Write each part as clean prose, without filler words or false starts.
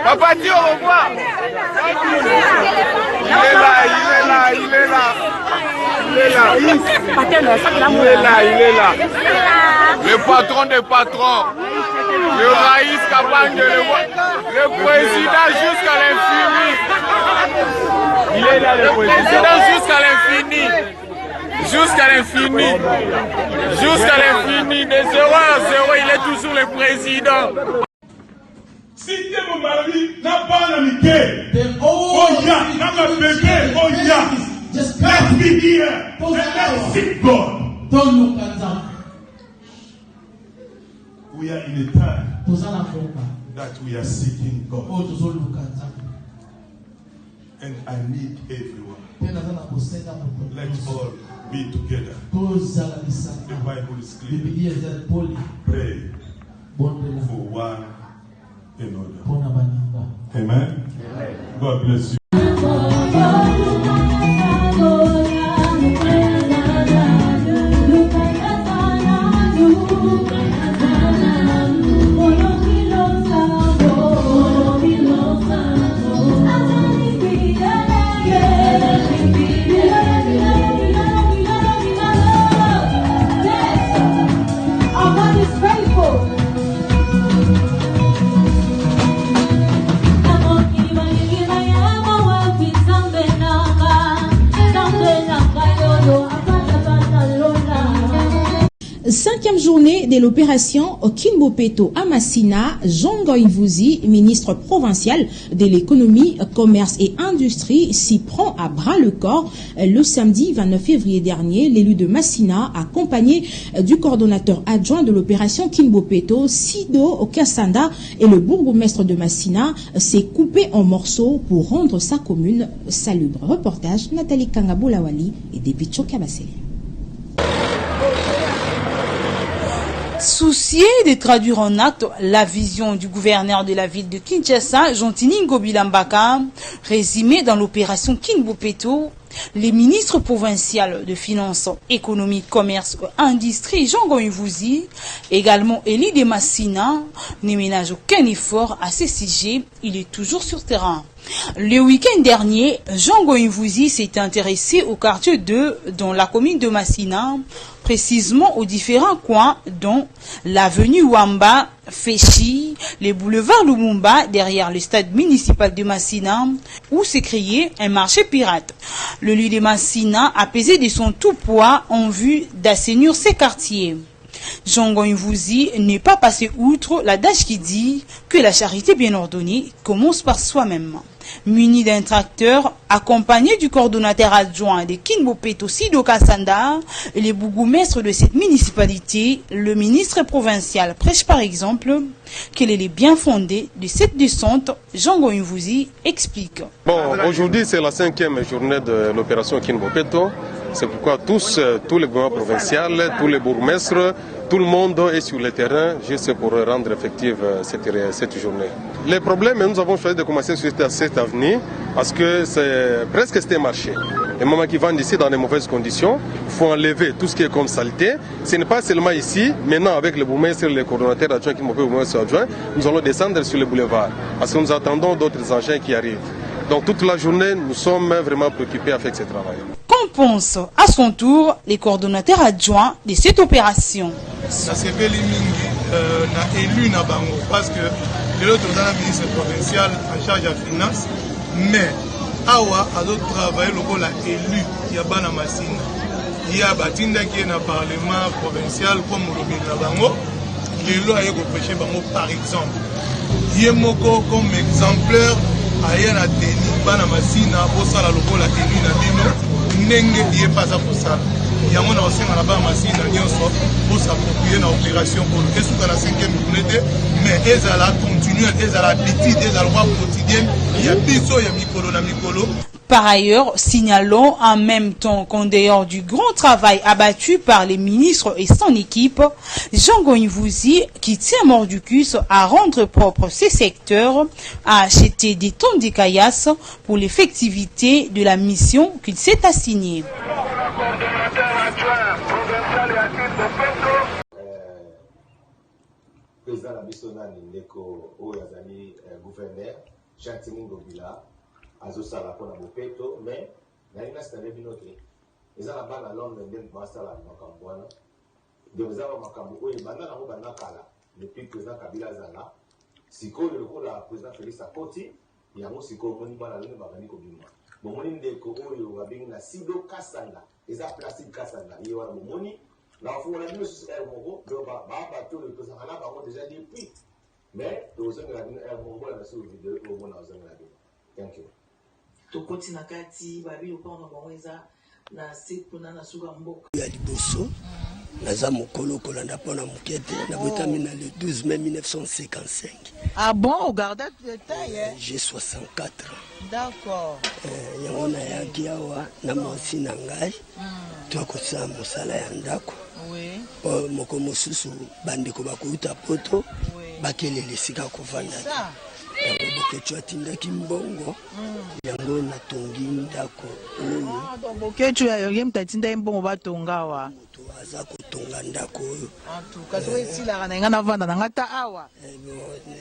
Papa, dis au revoir. Il est là. Le patron des patrons. Le Raïs Kabang, le président jusqu'à l'infini. Il est là, le président jusqu'à l'infini. Jusqu'à l'infini. Jusqu'à l'infini. De 0 à 0, il est toujours le président. Si tu es mon mari, n'a pas l'amitié. Oh, ya, n'a pas bébé. Oh, ya. Let's be here. And let's seek God. We are in a time that we are seeking God. And I need everyone. Let's all be together. The Bible is clear. Pray for one another. Amen. God bless you. Cinquième journée de l'opération Kinbopeto à Massina, Jean Goïnvouzi, ministre provincial de l'économie, commerce et industrie, s'y prend à bras le corps. Le samedi 29 février dernier, l'élu de Massina, accompagné du coordonnateur adjoint de l'opération Kinbopeto, Sido Kassanda, et le bourgmestre de Massina, s'est coupé en morceaux pour rendre sa commune salubre. Reportage Nathalie Kangaboulawali et Depicho Kabasele. Soucié de traduire en acte la vision du gouverneur de la ville de Kinshasa, Jontini Ngobilambaka, résumé dans l'opération Kinbopeto, les ministres provinciaux de finances, économie, commerce et industrie, Jean Goïnvouzi, également élu de Massina, ne ménage aucun effort à ce sujet, il est toujours sur terrain. Le week-end dernier, Jean Goïnvouzi s'est intéressé au quartier 2 dans la commune de Massina, précisément aux différents coins dont l'avenue Wamba, Féchi, les boulevards Lumumba derrière le stade municipal de Massina où s'est créé un marché pirate. Le lieu de Massina a pesé de son tout poids en vue d'assainir ses quartiers. Jean Goïnvouzi n'est pas passé outre l'adage qui dit que la charité bien ordonnée commence par soi-même. Muni d'un tracteur, accompagné du coordonnateur adjoint de Kinbopeto Sido Kassanda et les bourgmestres de cette municipalité, le ministre provincial prêche par exemple qu'il est bien fondé de cette descente. Jean Goïnvouzi explique. Bon, aujourd'hui c'est la 5e journée de l'opération Kinbopeto. C'est pourquoi tous les gouvernements provinciaux, tous les bourgmestres, tout le monde est sur le terrain juste pour rendre effective cette journée. Les problèmes, nous avons choisi de commencer sur cette avenue parce que c'est presque un marché. Les mamans qui vendent ici dans de mauvaises conditions, il faut enlever tout ce qui est comme saleté. Ce n'est pas seulement ici, maintenant avec le bourgmestre et les coordonnateurs adjoints qui m'occupent adjoints, nous allons descendre sur le boulevard parce que nous attendons d'autres engins qui arrivent. Donc toute la journée, nous sommes vraiment préoccupés avec ce travail. Qu'en pensent à son tour les coordonnateurs adjoints de cette opération? Ça s'est fait na élu na bango parce que l'autre ministre provincial en charge de la finance, mais awa a d'autres travailler le rôle élu qui a bana Massina. Il y a Batinda qui est dans le parlement provincial comme Robin Nabango, qui est là à prêcher par exemple. Il y a comme exemplaire à Yana Teni, bana Massina, au sala le rôle élu na bino, n'enge il est pas ça pour ça. Il y a un aussi à la Massina pour s'approprier dans l'opération pour le sous la 5e journée, mais ils à la continuer, ils à la petite, ils à la loi quotidienne, il y a biso, il y a Mikolo. Par ailleurs, signalons en même temps qu'en dehors du grand travail abattu par les ministres et son équipe, Jean Goïnvouzi, qui tient Mordicus à rendre propre ses secteurs, a acheté des tonnes de caillasses pour l'effectivité de la mission qu'il s'est assignée. Président Labissona Ndeko Oyazali gouverneur Jean-Tini Ngobila azosala pona bopeto mais na ina stade binote ezala bana Londres ndenge basala makambo wana donc ezala makambo oyo banda na banda kala depuis président Kabila zala sikoyo lokola président Félix Akoti yango sikoyo moni bana lene bakani kobima bomoni ndeko oyo babengi na Sido Kasanga eza Placide Kasanga ye wana bomoni la foule a mis sur un mot, donc bateau le président a déjà dit oui. Mais nous avons un mot là sur vidéo au moins dans un radio. Thank you. To continue kati babi opona baweza na siku na suga mboka ya liboso naza mokolo kolanda pona mukete na botamina le 12 mai 1955. Ah bon, au garde de taille. J'ai 64 ans. D'accord. Yango na yaki awa na mosi na ngai. Tokosala mosala ya ndako. Oui. Moko mosusu bandeko bakuta poto bakelele sika kovanda. Yango Boketu atindaki mbongo yango natongi ndako oyo. Donc Boketu ayoye mtatinda mbongo batonga wa. Moto aza kotonga ndako oyo. En tout cas to esila kana ngana vanda na ngata awa.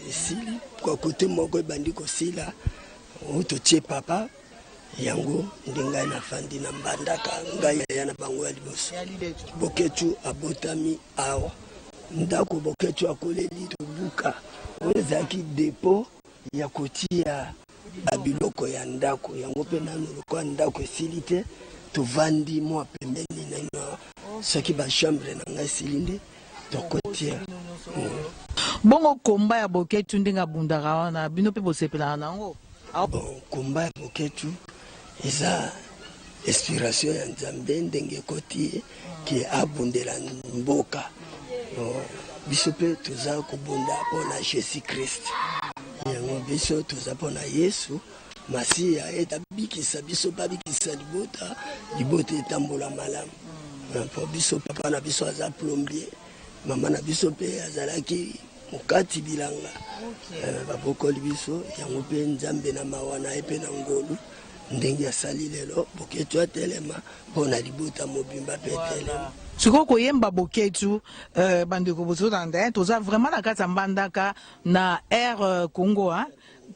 Esili kwa kote moko ebandi kosila ototie papa yango ndengai na fandi na mbandaka ngai ya na bango ya liboso. Boketu abotami awa ndako Boketu akoleli tobuka ozaki depo ya kotia babiloko ya ndako yango pe nanu lokwa ndako esili te tovandi mwa pembeni na ino soki ba chambre na ngai silinde tokotia. Bongo komba ya Boketu ndinga bundaka wana bino pe bosepela nango. Bon komba ya Boketu eza inspiration ya Nzambe ndenge koti ki abundela mboka. Biso pe toza kobunda pona Jésus Christ. Yango biso toza pona Yesu Masiya eta bikisa biso pa bikisa libota etambola malamu. Po biso papa na biso aza plombier, mama na biso pe azalaki mukati bilanga. Babokoli biso yango pe Nzambe na mawana epe na ngolu ndenge asali lelo Boketu atelema pona libota mobimba pe telema. Siko koyemba Boketu bandeko bozolanda toza vraiment na kati mbandaka na Air Congo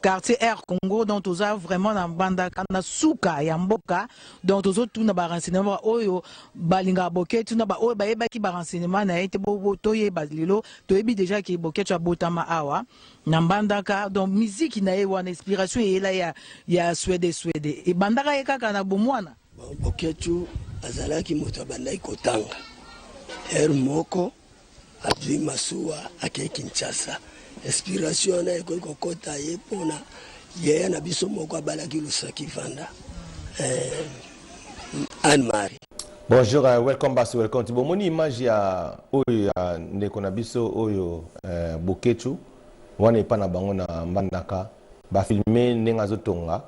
quartier Air Congo donc toza vraiment na mbandaka na suka ya mboka donc tozo tuna ba renseignement oyo balinga Boketu na ba oyo bayeba ki ba renseignement na ete bo toyeba lelo toyebi déjà ki Boketu abotama awa na mbandaka donc musique na ye wana inspiration yela ya Swede e bandaka ye kaka na bomwana Boketu azalaki moto bandai kotanga moko abwi masuwa ake Kinshasa inspiration na eko kokota ye pona ye na biso moko abalaki lusaki vanda Anne-Marie. Bonjour, welcome back, welcome to Bomoni image ya oyo ya ndeko na biso oyo Boketu wana epa na bango na mbandaka ba filmer ndenge zotonga.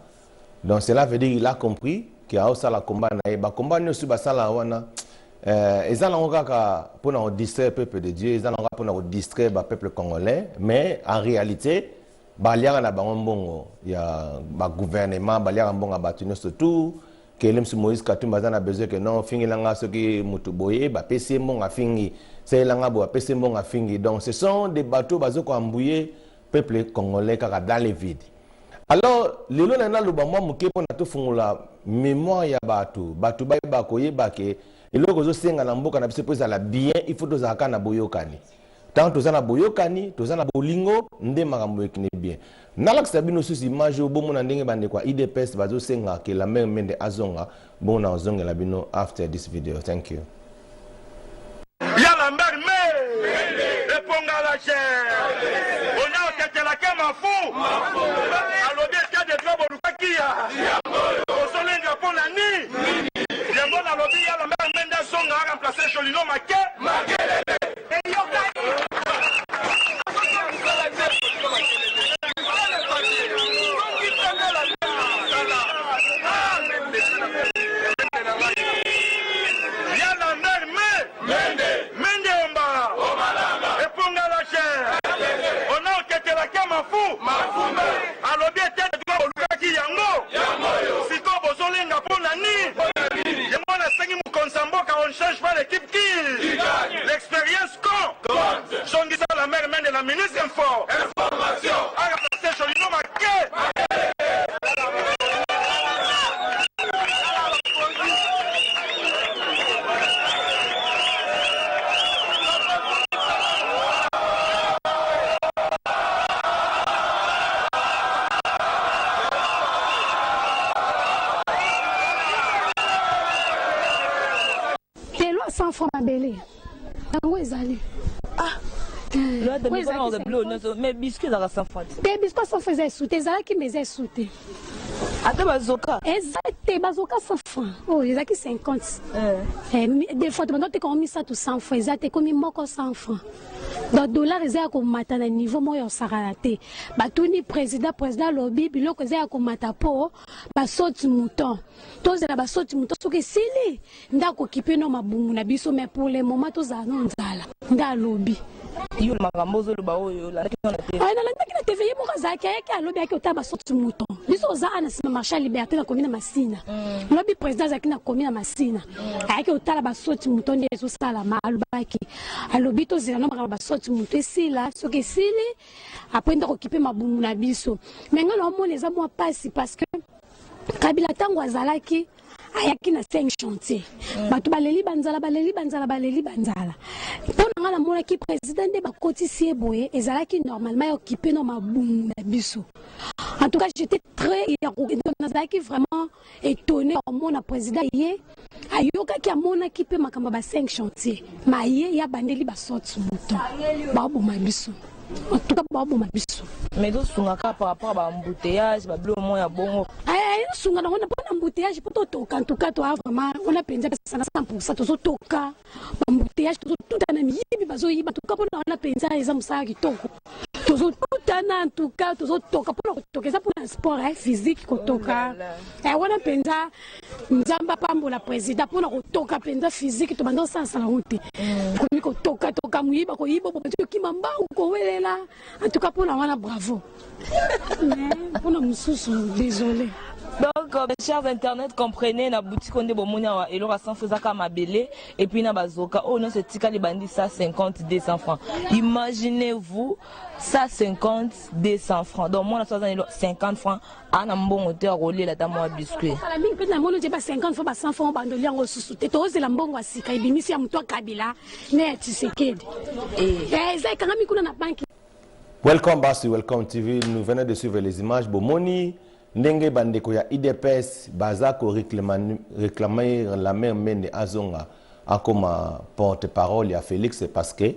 Donc cela veut dire il a compris qu'il a aussi la combat na e ba combat no su ba sala wana ezala ngaka pona distraire peuple de Dieu, ezala ngaka pona distraire ba peuple congolais, mais en réalité baliaka na bango mbongo ya ba gouvernement baliaka mbongo ba tuno surtout que l'homme Moïse Katumba a besoin que non fingi langa ce qui mutuboye ba pesi mbongo fingi c'est langa bo pesi mbongo fingi. Donc ce sont des bateaux bazoko embouiller peuple congolais kaka dans les vides. Alors lelo na loba mwa muke pona to fungula mémoire ya bato ba koyeba ke eloko zo senga na mboka na biso poza la bien il faut tozaka na boyokani tant tozana boyokani tozana bolingo nde makambo ekine bien nalakisa bino susu image bomona ndenge bande kwa IDPS bazosenga ke la mère Mende azonga bona ozongela bino after this video. Thank you. Ya la mère Mende eponga la chair ona oketela ke mafu alobi ka de droit bolukakia osolenga pona ni yango nalobi ya la mère Mende azonga remplacer Jolino Makelele. L'expérience compte. J'en dis ça la mère Mende la ministre information. À remplacer Jolino Makelele. Sans francs à belé. Où est allé? Ah! Mais biscuits à 100 francs. Des biscuits sans faisait sauter, ça qui me faisait sauter. Ata bazoka. Exact, bazoka 100 francs. Oh, ils ont 50. Des fois, tu m'as commis ça tout 100 francs. Ils ont commis moko 100 francs. Donc, dollar, ils ont commis à niveau moi au saralate. Batuni président lobby, biloko ils ont commis à po, basoti mouton. Tous les basoti mouton, ce que c'est les. Ndako occupé no mabungu na biso, mais pour le moment, tous à non zala. Nda lobby. Yo makambozo lo ba oyo la na TV. Ah, na ndaki na TV mo kazaki yake lobby yake otaba sorti mouton. Biso za ana sima marché liberté na commune Masina. Lobby président zaki na commune Masina. Yake otala ba sorti mouton ndezo sala ma alobaki. Alobi to zela no ba sorti mouton sila soki sili après ndako occuper mabungu na biso. Mais ngalo mo les amours passe parce que Kabila tango azalaki ayaki na 5 chantiers. Batu baleli banzala. Pona ngala mona ki président de bakoti sieboye ezalaki normalement occupé no mabungu na biso. En tout cas, j'étais très vraiment étonné au mon président yé ayoka ki amona ki pe makamba ba 5 chantiers. Ma yé ya bandeli ba sorti mouton. Babo mabiso. En tout cas, babo mabiso. Mais donc sungaka par rapport à embouteillage, ba blo mo ya bongo. Sunga na on a pas embouteillage pour toka. En tout cas, toi vraiment on a pensé ça 100% tout toka. Embouteillage tout ana miyibi bazo yiba tout cas on a pensé les hommes ça qui toko. Tout ana en tout cas tout toka pour toka ça pour un sport physique ko toka. On a pensé nzamba pambo la président pour toka penza physique to bando ça la route. Ko toka muyiba ko yiba ko kimamba ko welela. En tout cas pour on a bravo. Mais pour nous désolé. Donc, mes chers internautes, comprenez, na boutique on est bon monia et l'aura sans faisaka mabélé et puis na bazoka oh non c'est tika les bandits ça 50 200 francs. Imaginez-vous ça 50 200 francs. Donc moi na 50 francs à un bon hauteur roulé la dame moi biscuit. La mine peut na mono pas 50 francs 100 francs bandoli en sous te to la mbongo asika ibimisi ya mtu Kabila ne Tshisekedi. Ça quand même kuna na banque. Welcome back to Welcome TV. Nous venons de suivre les images Bomoni ndenge bandeko ya IDPS bazako réclamer la mère Mende azonga comme porte-parole ya Félix parce que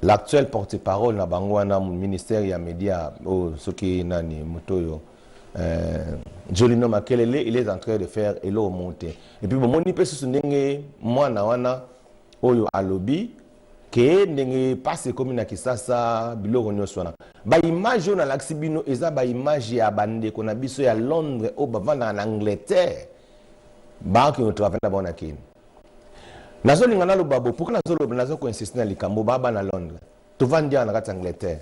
l'actuel porte-parole na bangwana ministère ya média soki nani motoyo Jolino Makelele il est en train de faire elo monter et puis Bomoni pesu ndenge mwana wana oyo alobi ke ndenge passe comme na Kisasa biloko nyonso wana ba image na laksibino eza ba image ya bande ko na biso ya Londres o bavanda na Angleterre ba ki travailler na bona kini nazo lingana lo babo pourquoi nazo ko insister na likambo baba na Londres to vandia na kati Angleterre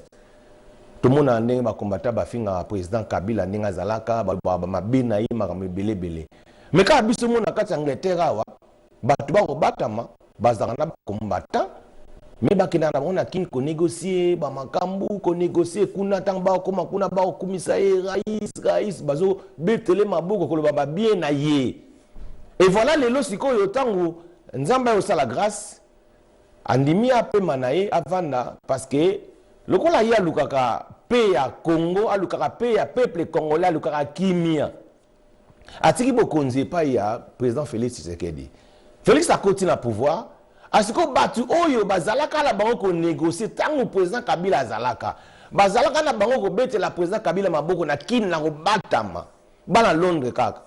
to mona ndenge ba combattre ba finga président Kabila ndenge azalaka ba mabina yi makambo belebele mais ka biso mona kati Angleterre awa batu ba ko batama bazana ba combattant mais bakina na mona kin ko négocier ba makambu ko négocier kuna tamba koma kuna ba okumisa rais bazo betele maboko ko ba bien na ye et voilà les losiko yo tango nzamba yo sala grâce andimi ape manaye avanda parce que lokola ya lukaka pe ya Congo alukaka pe ya peuple congolais alukaka kimia atiki bokonzi pa ya président Félix Tshisekedi. Félix a continué à pouvoir asiko batu oyo bazalaka la bango ko négocier tango président Kabila azalaka bazalaka na bango ko bete la président Kabila maboko na kin na ko batama bana Londres kaka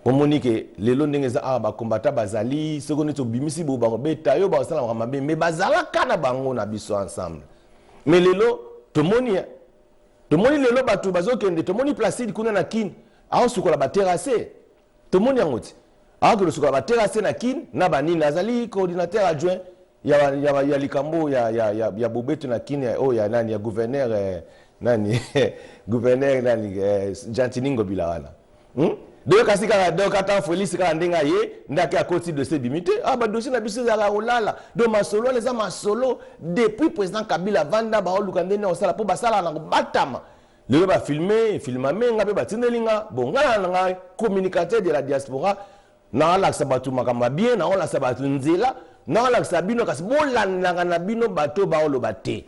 Monique, les Londres ba combattant bazali, ce qu'on est au bimisi bo ba beta yo ba sala mabe mais bazala kana bango na biso ensemble. Mais lelo to moni lelo batu bazokende to moni Placide kuna na kin, a sukola ba terrasser. To moni ngoti. A ko sukola ba terrasser na kin na bani nazali coordinateur adjoint ya likambo ya bobeto na kin ya nani ya gouverneur nani gouverneur nani Jantiningo Bilawana. Donc kasi kala donc ata Félix kala ndenga ye ndaki akoti de se bimité ba dossier na biso za olala do masolo les ama solo depuis président Kabila vanda ba olukande ne osala po basala na batama le ba filmer filmame ngabe batindelinga bonga na communicateur de la diaspora na la sabatu makamba bien na la sabatu nzela na la sabino kasi bolanda na bino bato ba olobate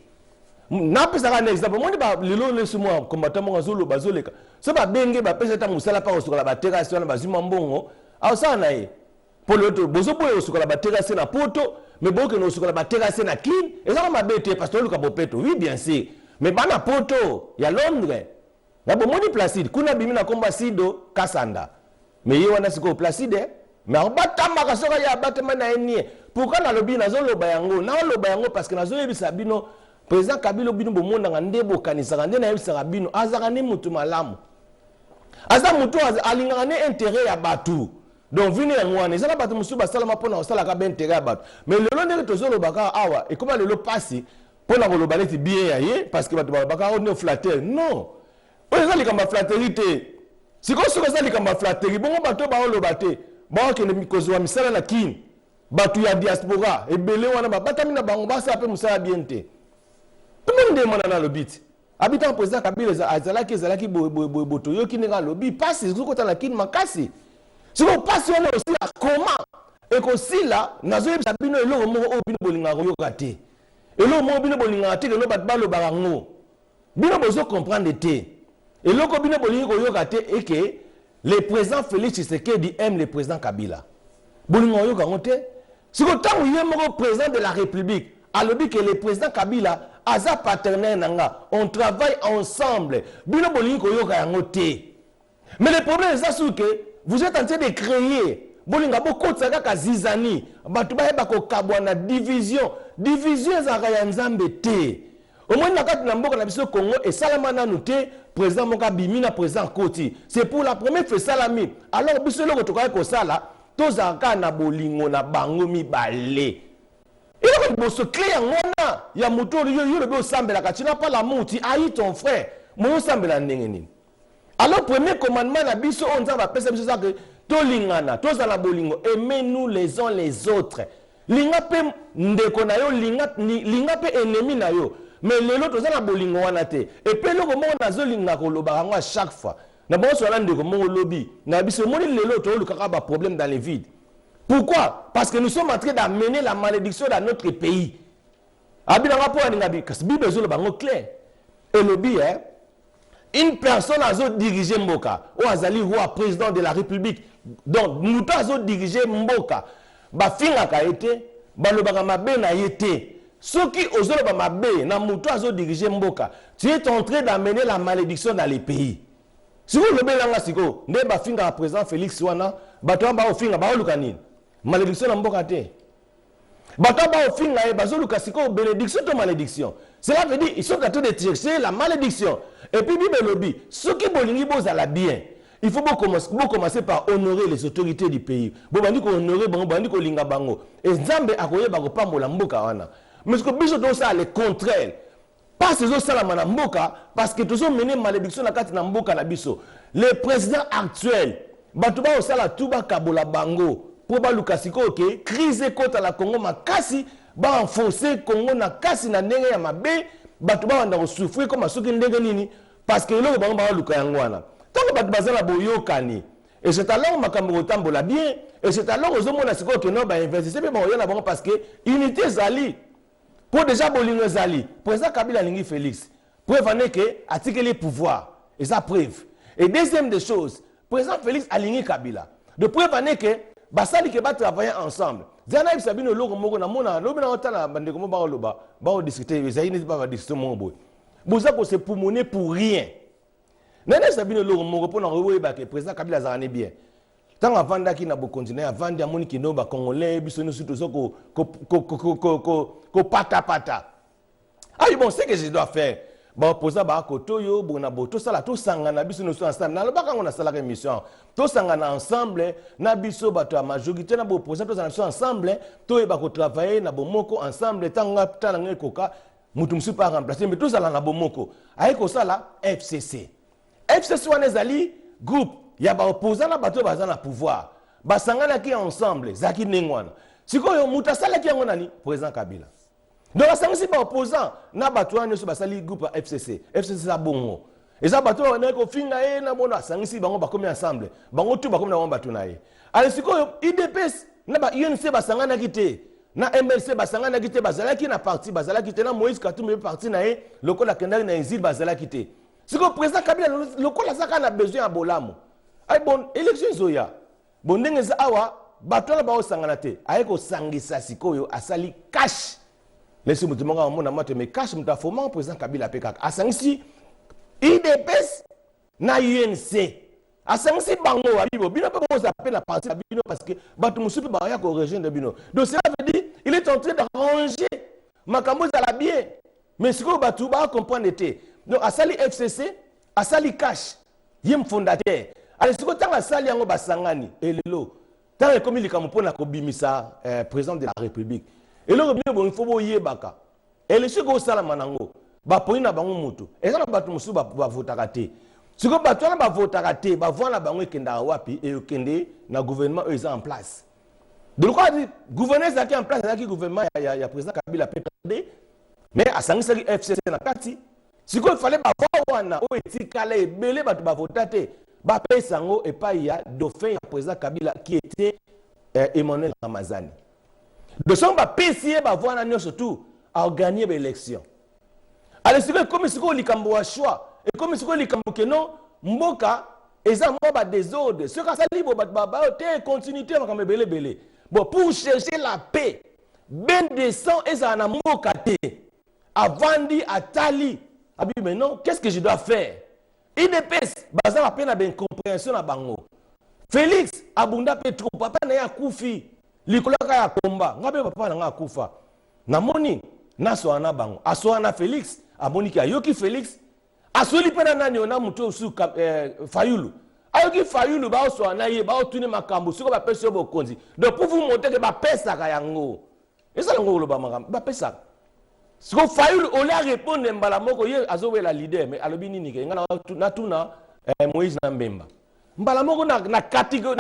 na pesa ka exemple moni ba lelo le sumo combattant mo ngazolo bazoleka so ba benge ba pesa ta musala pa osukola ba terrasse na bazima mbongo au sana ye poloto bozo boyo osukola ba terrasse na poto mais boke no osukola ba terrasse na kin ezaka mabete parce que luka bopeto oui bien sûr mais bana poto ya Londres na bo moni Placide kuna bimi na komba Sido Kasanda mais ye wana siko Placide mais on batama ka soka ya batama na enie pourquoi na lobi na zolo bayango na loba yango parce que na zolo ebisa bino président Kabila bino bomonda ngande bokanisa ngande na yebisa bino azaka ni mutu malamu aza mutu alinga ne intérêt ya batu donc vini ngwane ezala batu musu basala pona osala ka ben intérêt ya batu mais lelo ndenge tozolo baka awa et comme lelo passi pona koloba leti bien ya ye parce que batu baka on flatteur non o ezali kamba flatterité siko ezali kamba flatterie bongo batu ba oloba te ba ke ne kozwa misala na kin batu ya diaspora ebele wana batami na bango basa pe musala bien te. Tout le monde demande dans le bit. Habitant président Kabila azalaki boto yo kinga lobby passe zoko la kin makasi. Si vous passez on aussi à comment et que si là nazo yebisa bino eloko mo o bino bolinga ko yokate. Eloko mo bino bolinga te no bat balo barango. Bino bozo comprendre te. Eloko bino bolinga ko yokate et que le président Félix Tshisekedi aime le président Kabila. Bolinga yokango te. Si ko tango yemo président de la République alors que le président Kabila aza partenaire nanga on travaille ensemble bino bolingi koyoka yango te mais le problème c'est que vous êtes en train de créer bolinga bokotsa kaka zizani batu bayeba ko kabwana division ezaka ya nzambe te au moins na kati na mboka na biso Congo et salama nanu te président moka bimina président Koti c'est pour la première fois salami alors biso loko tokai ko sala tozaka na bolingo na bango mibale. Et là, il se clé en mona, il y a moto, il y a le sambe la tu n'as pas l'amour, tu haïs ton frère, mon sambe la n'engeni. Alors, premier commandement, la biso, on va passer ça que tolingana, tous à la bolingo, aimez-nous les uns les autres. Linga pe ndekona yo, linga pe ennemi na yo, mais les autres, tous à la bolingo wanate. Et puis, le moment, on a zolinga koloba à chaque fois. Na bon, sur l'un de mon lobby, na biso, mon les autres, le caraba problème dans les vides. Pourquoi? Parce que nous sommes en train d'amener la malédiction dans notre pays. Et le bi, une personne a dirigé Mboka, ou Azali roi président de la République, donc nous avons dirigé Mboka. Ba finga ka été, ba le bagamabe na été. Ceux qui osent le bagamabe, na muto azo dirigé Mboka, tu es en train d'amener la malédiction dans les pays. Si vous le belanga siko, ne ba finga président Félix wana, ba to ba finga ba olukanini. Malédiction na mboka te. Bataba au fin na bazolu kasiko bénédiction to malédiction. Cela veut dire ils sont en train de chercher la malédiction. Et puis Bible lobby, ceux qui bolingi bozala bien. Il faut commencer par honorer les autorités du pays. Bo bandi ko honorer bango bandi ko linga bango. Et Nzambe akoyeba ko pambola mboka wana. Mais ce que biso do ça le contraire. Pas ces autres salama na mboka parce que tous ont mené malédiction na kati na mboka na biso. Le président actuel batuba au sala tuba kabola bango. Pour balukasiko ke crise kota la Congo makasi ba enfoncer Congo na kasi na ndenge ya mabe batu ba wanda souffrir comme soki ndenge nini parce que lo ba luka yango wana tant que batu bazala boyokani Et c'est alors makambo tambola bien. Et c'est alors aux hommes que non ba investir mais bon y en a bon parce que unité zali. Pour déjà bolingo zali. Président Kabila lingi Félix. Preuve en est que article les pouvoirs. Et ça preuve. Et deuxième des choses, président Félix a lingi Kabila. De preuve en est que basali que ba travailler ensemble. Zana ibsa bino loko moko na mona lobina otala bande ko ba loba. Ba discuter ezali ne pas discuter mon boy. Boza ko se poumoner pour rien. Nene sabino loko moko pona reweba que président Kabila zane bien. Tant avant qui na bo continuer avant dia moni ki no ba congolais biso no surtout ko pata. Ah bon, c'est que je dois faire. Bon posa ba kotoyo bona bo to sala to sangana biso no ensemble. Na lobaka ngona sala émission. To sangana ensemble na biso bato a majorité na bo posa to sangana ensemble to ba ko travailler na bo moko ensemble tanga tala ngekoka mutu msu pas remplacer mais to sala na bo moko. Aye ko sala FCC. FCC wana ezali groupe ya ba opposant na bato baza na pouvoir basangana ki ensemble zaki nengwana sikoyo muta sala ki yango nani président Kabila donc basangisi ba opposant na bato wana so basali groupe ya FCC la bongo eza bato wana ko finga e na bona sangisi bango bakomi ensemble bango tu bakomi na bato na ye ale sikoyo IDPS na ba UNC basangana ki te na MLC basangana ki te bazalaki na parti bazalaki te na Moïse Katumbi parti na ye lokola kendali na exil bazalaki te. Si le président Kabila a besoin de Bolamo, ay bon élection zoya. Bon ndenge awa batona ba osanganate, ay ko sangisa sikoyo asali cash. Laissez moi demander à mon amate mais cash muta foma président Kabila peka. Asangisi IDPS na UNC. Asangisi bango abibo bino pas on s'appelle la partie bino parce que batu musupi ba ya ko région de bino. Donc cela veut dire il est en train d'arranger makambo za la bien. Mais sikoyo batu ba comprendre était. Donc, Asali FCC, Asali Cash, yem fondateur. Alors, si vous avez Asali Yango Basangani, et lelo, tant que comme il est comme pour la Kobimisa, président de la République, et là, il faut y baka. Et le second salamanango, bapoina bango moto. Et ça, batu musu ba votarate. Si vous batona ba votarate, ba voana bango kenda wapi et kende na gouvernement eux en place. Donc, quoi dit gouvernement qui en place, qui gouvernement ya président Kabila PPD, mais à Sangisari FCC na kati. Si il fallait voir wana o etikale belé batu ba votate ba pesango et pas il y a dauphin président Kabila qui était Emmanuel Ramazani. De son ba pesier ba voir na surtout à gagner l'élection. Alors c'est comme si ko likambo wa choix et comme si ko likambo que non mboka eza ba désordre ce ka sali bo ba te continuité comme belé. Bon pour chercher la paix ben descend eza na mboka te avandi atali. Abi maintenant, qu'est-ce que je dois faire? IDPS, baza la peine à compréhension à bango. Félix, abunda petro, papa na ya kufi. Likolaka ya komba, ngabe papa na kufa. Na moni, na soana bango. Asoana Félix, aboni ki ayoki Félix. Asoli pena nani ona muto su Fayulu. Ayoki Fayulu ba soana ye ba otune makambo, siko ba pesa bo konzi. Donc pour vous montrer que ba pesa ka yango. Esa ngo lo ba makambo, ba pesa. Si vous Fayulu on a répondu mbala moko ye azowe la leader mais alobi nini ke ngana na tuna Moïse Nambemba mbala moko na catégorie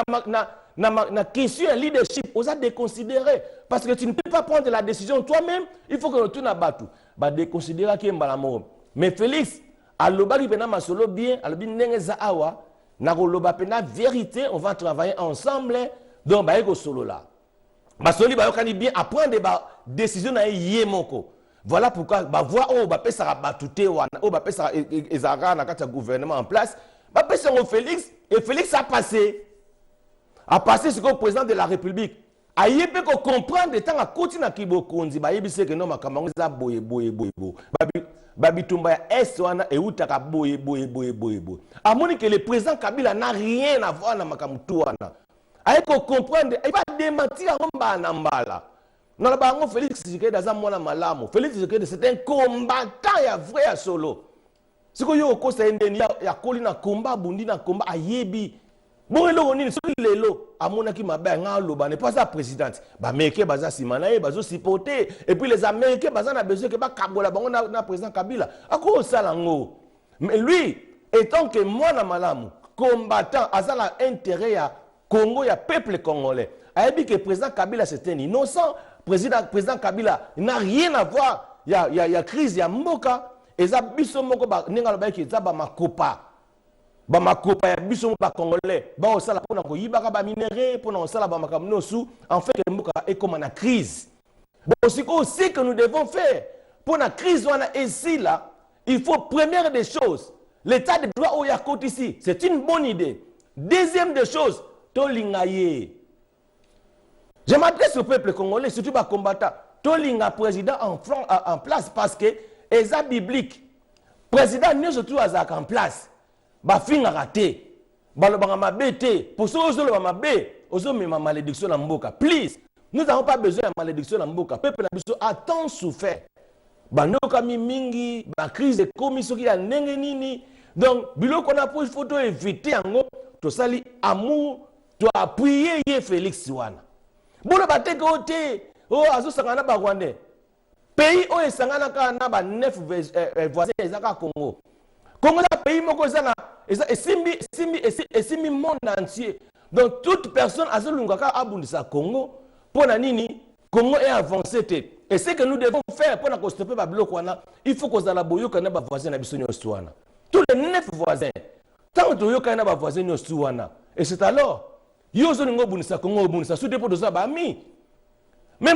na question leadership on a déconsidéré parce que tu ne peux pas prendre la décision toi-même il faut que tu na batu ba déconsidérer que mbala moko mais Félix alobaki pena masolo bien alobi ndenge za awa na koloba pena vérité on va travailler ensemble donc ba eko solo là basoli ba yokani bien apprendre des décisions na yemoko. Voilà pourquoi bah voir oh bah pesa batute wana oh bah pesa ezara na kata gouvernement en place bah pesa au Félix et Félix a passé ce que le président de la République a yépe ko comprendre de temps à côté na kibo konzi bah yebise que non makamango za boye babi tumba ya est wana e utaka boye amoni que le président Kabila n'a rien à voir na makamutu wana a ko comprendre il va démentir ngomba na mbala. Non, Félix Tshisekedi daza mwana malamu. Félix Tshisekedi c'est un combattant ya vrai ya solo. Siko yo ko sa ndeni ya koli na combat bundi na combat ayebi. Bon elo nini so lelo amona ki mabe nga loba ne pas sa présidente. Ba meke baza simana e bazo supporter et puis les américains baza na besoin que ba kabola bango na président Kabila. Ako sala ngo. Mais lui étant que mwana malamu combattant azala intérêt ya Congo ya peuple congolais. Ayebi que président Kabila c'est un innocent. Président Kabila n'a rien à voir. Il y a crise, il y a mboka. Et ça, biso moko ba ninga loba ki za ba makopa. ba makopa ya biso ba congolais ba osala pona ko yibaka ba minéraux pona osala ba makamno sous en fait mboka est comme en crise. Bon, c'est aussi que nous devons faire pour la crise wana ici là, il faut première des choses, l'état de droit au Yakot ici, c'est une bonne idée. Deuxième des choses, tolingaye. Je m'adresse au peuple congolais, surtout aux combattants. Tolinga président en place parce que eza biblique. Président n'est surtout en place. Ba finga raté. Ba lo ba mabete. Pour ceux qui ont mabé, ozo me ma malédiction na mboka. Please, nous n'avons pas besoin de malédiction na mboka. Peuple na biso a tant souffert. Ba noka mingi, ba crise de commission qui a ndenge nini. Donc, biloko na pour photo éviter yango to sali amour, to appuyer Félix Wana. Bono bateke ote o azo sangana ba Rwandais. Pays o esangana ka na ba 9 voisins ezaka Congo. Congo la pays moko ezana esimbi monde entier. Donc toute personne azolunga ka abundisa Congo pona nini Congo est avancé te. Et ce que nous devons faire pour na stopper ba biloko wana, il faut que zala boyoka na ba voisins na biso nyonso wana. Tous les 9 voisins. Tant que yoka na ba voisins nyonso wana. Et c'est alors yozo ningo bunisa Congo bunisa sous dépôt de ça ba mi. Mais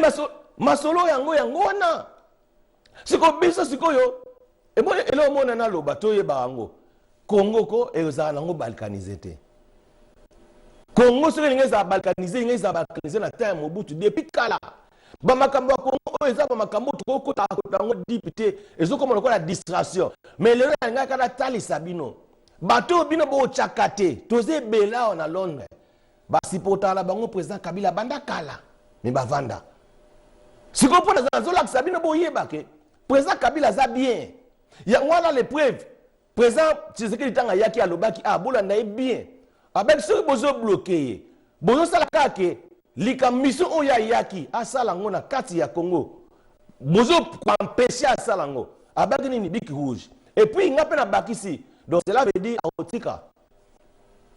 masolo yango wana. Siko bisa siko yo. Et bon elo mona na lo bato ye bango. Congo ko ezala nango balkanisé te. Congo soko ngeza balkanisé na time Mobutu depuis kala. Ba makambo Congo eza ba makambo to ko ta ngo député ezoko mo la distraction. Mais le nga kana tali sabino. Bato bino bo chakate, toze bela na Londres. Ba sipota la bango président Kabila banda kala. Mais ba vanda. Si vous comprenez ça, Sabine Boyeba ke président Kabila za bien. Ya wana les preuves. Président Tshisekedi tanga yaki alobaki ah bolanda e bien. Avec ceux qui bozo bloqué. Bozo sala kake likambiso oya yaki asala ngona kati ya Congo. Bozo empêcher asala ngo. Abaki ni biki rouge. Et puis ngape na bakisi. Donc cela veut dire autika.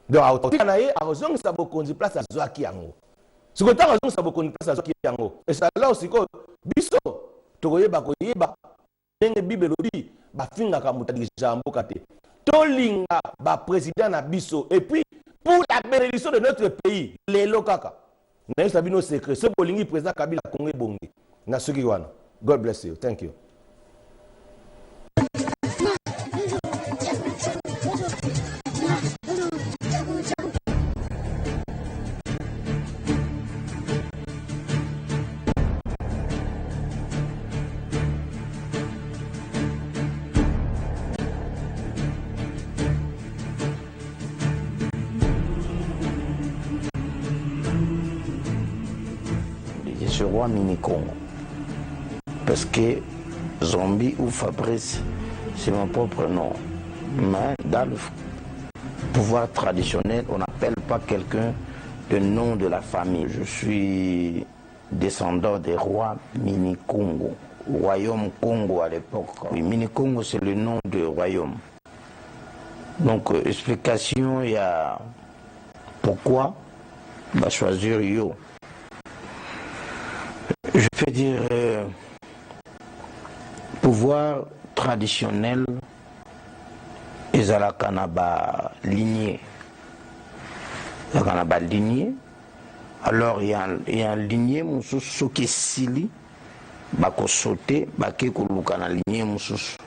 Donc autika na ye arozong sa bokonzi place azwaki yango. Si vous avez un peu de place à et ça là aussi, biso, tokoyeba koyeba, ndenge Bible lobi, ba finga kamuta dijambo kate. Tolinga ba président na biso et puis pour la bénédiction de notre pays, les lokaka. Na sabino secret, ce bolingi président Kabila Congo bongi. Na soki wana. God bless you. Thank you. Ce roi mini-Congo. Parce que Zombie ou Fabrice, c'est mon propre nom. Mais dans le pouvoir traditionnel, on n'appelle pas quelqu'un de nom de la famille. Je suis descendant des rois mini-Congo. Royaume Congo à l'époque. Oui, mini-Congo, c'est le nom de royaume. Donc, explication, il y a pourquoi bah, choisir Yo. Je peux dire pouvoir traditionnel ezala kanaba lignée. Alors il y a un lignée mususu qui sili bako sauter bake kuluka na lignée mususu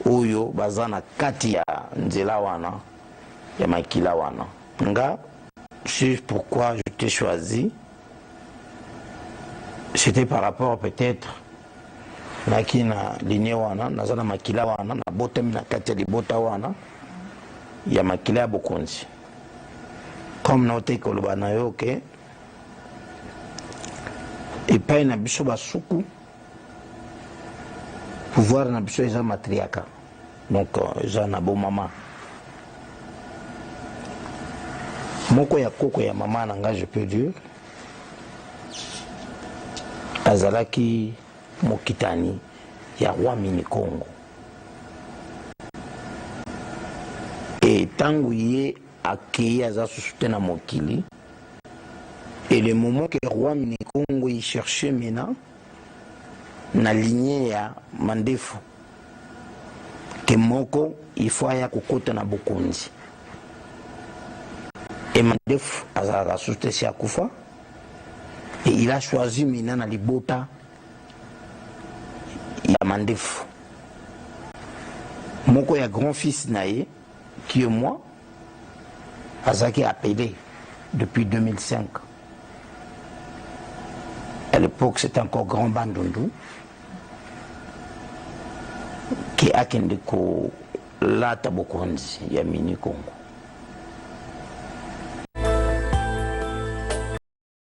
oyo bazana kati ya nzela wana ya makila wana nga c'est pourquoi je t'ai choisi. C'était par rapport peut-être na kina lignée wana nazana makila wana na botem na kati ya libota wana ya makila ya bokonzi comme note koloba na yo ke epai na biso basuku pouvoir na biso eza matriaka donc eza na bo mama moko ya koko ya mama na nga je peux dire azalaki mokitani ya roi mini-Congo. Et tangu ye akei aza susu na mokili, et le moment que roi mini-Congo y cherchait maintenant na lignée ya mandefu ke moko il faut aya kokota na bokonzi Et Mandef a soutenu Akoufa. Et il a choisi maintenant Libota. Il y a Mandef. Mon grand-fils Naé, qui est moi, Azaki a appelé depuis 2005. À l'époque, c'était encore Grand Bandundu, qui a Kendeko, là, Tabokonzi, Yamini Congo.